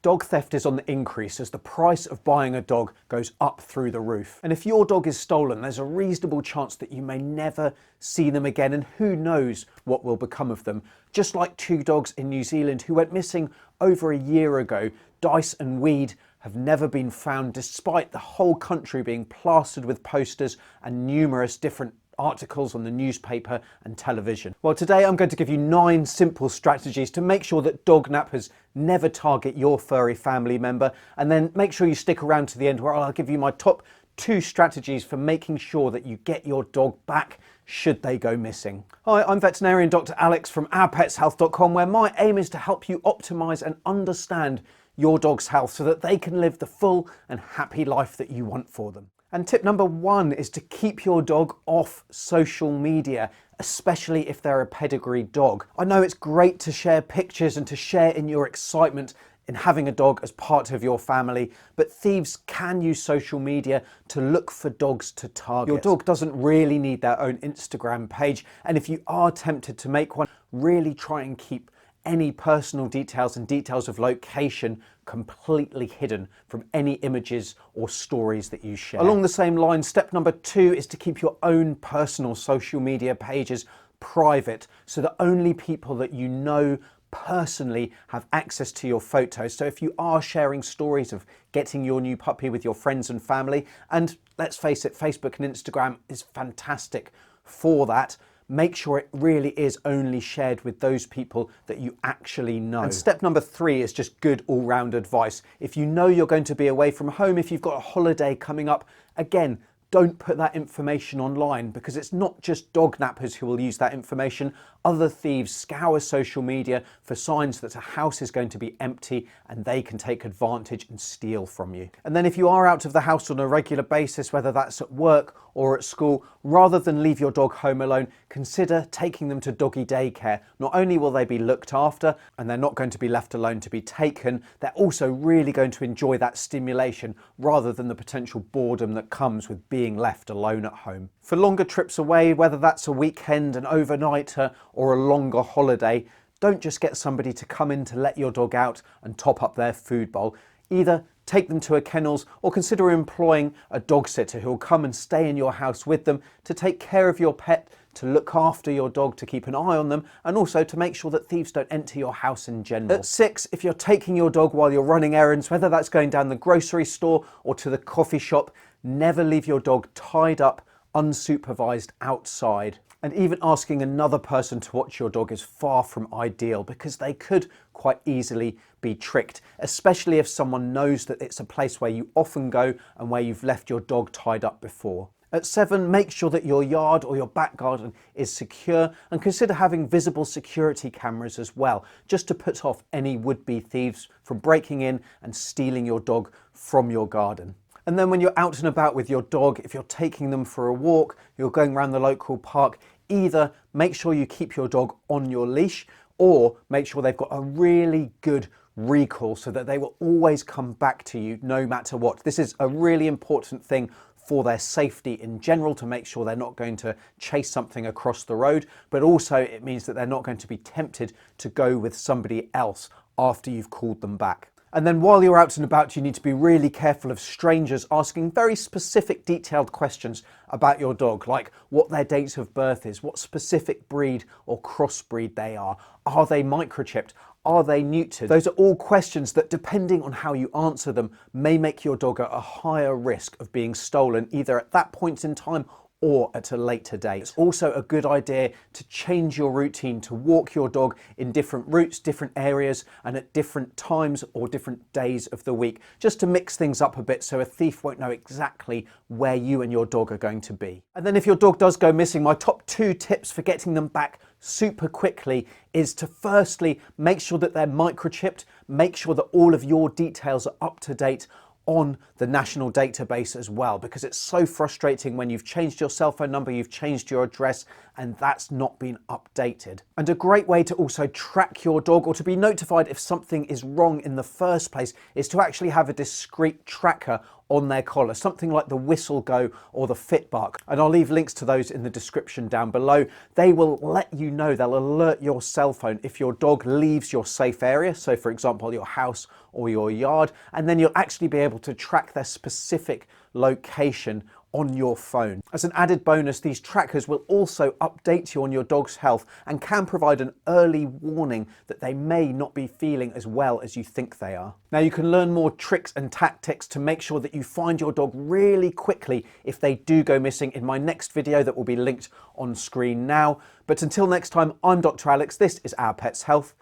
Dog theft is on the increase as the price of buying a dog goes up through the roof. And if your dog is stolen, there's a reasonable chance that you may never see them again, and who knows what will become of them. Just like 2 dogs in New Zealand who went missing over a year ago, Dice and Weed have never been found despite the whole country being plastered with posters and numerous different articles on the newspaper and television. Well, today I'm going to give you 9 simple strategies to make sure that Dognappers never target your furry family member, and then make sure you stick around to the end where I'll give you my top 2 strategies for making sure that you get your dog back should they go missing. Hi, I'm veterinarian Dr. Alex from ourpetshealth.com, where my aim is to help you optimise and understand your dog's health so that they can live the full and happy life that you want for them. And tip number 1 is to keep your dog off social media, especially if they're a pedigree dog. I know it's great to share pictures and to share in your excitement in having a dog as part of your family, but thieves can use social media to look for dogs to target. Your dog doesn't really need their own Instagram page, and if you are tempted to make one, really try and keep any personal details and details of location completely hidden from any images or stories that you share. Along the same line, step number 2 is to keep your own personal social media pages private so that only people that you know personally have access to your photos. So if you are sharing stories of getting your new puppy with your friends and family, and let's face it, Facebook and Instagram is fantastic for that, make sure it really is only shared with those people that you actually know. And step number 3 is just good all-round advice. If you know you're going to be away from home, if you've got a holiday coming up, again, don't put that information online, because it's not just Dognappers who will use that information. Other thieves scour social media for signs that a house is going to be empty and they can take advantage and steal from you. And then if you are out of the house on a regular basis, whether that's at work or at school, rather than leave your dog home alone, consider taking them to doggy daycare. Not only will they be looked after and they're not going to be left alone to be taken, they're also really going to enjoy that stimulation rather than the potential boredom that comes with being left alone at home. For longer trips away, whether that's a weekend, an overnighter, or a longer holiday, don't just get somebody to come in to let your dog out and top up their food bowl. Either take them to a kennels or consider employing a dog sitter who will come and stay in your house with them to take care of your pet, to look after your dog, to keep an eye on them, and also to make sure that thieves don't enter your house in general. At 6, if you're taking your dog while you're running errands, whether that's going down the grocery store or to the coffee shop, never leave your dog tied up, unsupervised outside. And even asking another person to watch your dog is far from ideal, because they could quite easily be tricked, especially if someone knows that it's a place where you often go and where you've left your dog tied up before. At 7, make sure that your yard or your back garden is secure, and consider having visible security cameras as well, just to put off any would-be thieves from breaking in and stealing your dog from your garden. And then when you're out and about with your dog, if you're taking them for a walk, you're going around the local park, either make sure you keep your dog on your leash, or make sure they've got a really good recall so that they will always come back to you no matter what. This is a really important thing for their safety in general, to make sure they're not going to chase something across the road, but also it means that they're not going to be tempted to go with somebody else after you've called them back. And then while you're out and about, you need to be really careful of strangers asking very specific detailed questions about your dog, like what their date of birth is, what specific breed or crossbreed they are they microchipped, are they neutered? Those are all questions that, depending on how you answer them, may make your dog at a higher risk of being stolen, either at that point in time or at a later date. It's also a good idea to change your routine, to walk your dog in different routes, different areas, and at different times or different days of the week, just to mix things up a bit so a thief won't know exactly where you and your dog are going to be. And then if your dog does go missing, my top 2 tips for getting them back super quickly is to firstly make sure that they're microchipped, make sure that all of your details are up to date on the national database as well, because it's so frustrating when you've changed your cell phone number, you've changed your address, and that's not been updated. And a great way to also track your dog, or to be notified if something is wrong in the first place, is to actually have a discrete tracker on their collar, something like the whistle go or the fit bark. And I'll leave links to those in the description down below. They will let you know, they'll alert your cell phone if your dog leaves your safe area, so for example your house or your yard, and then you'll actually be able to track their specific location on your phone. As an added bonus, these trackers will also update you on your dog's health and can provide an early warning that they may not be feeling as well as you think they are. Now you can learn more tricks and tactics to make sure that you find your dog really quickly if they do go missing in my next video that will be linked on screen now. But until next time, I'm Dr. Alex, this is Our Pet's Health,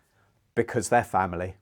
because they're family.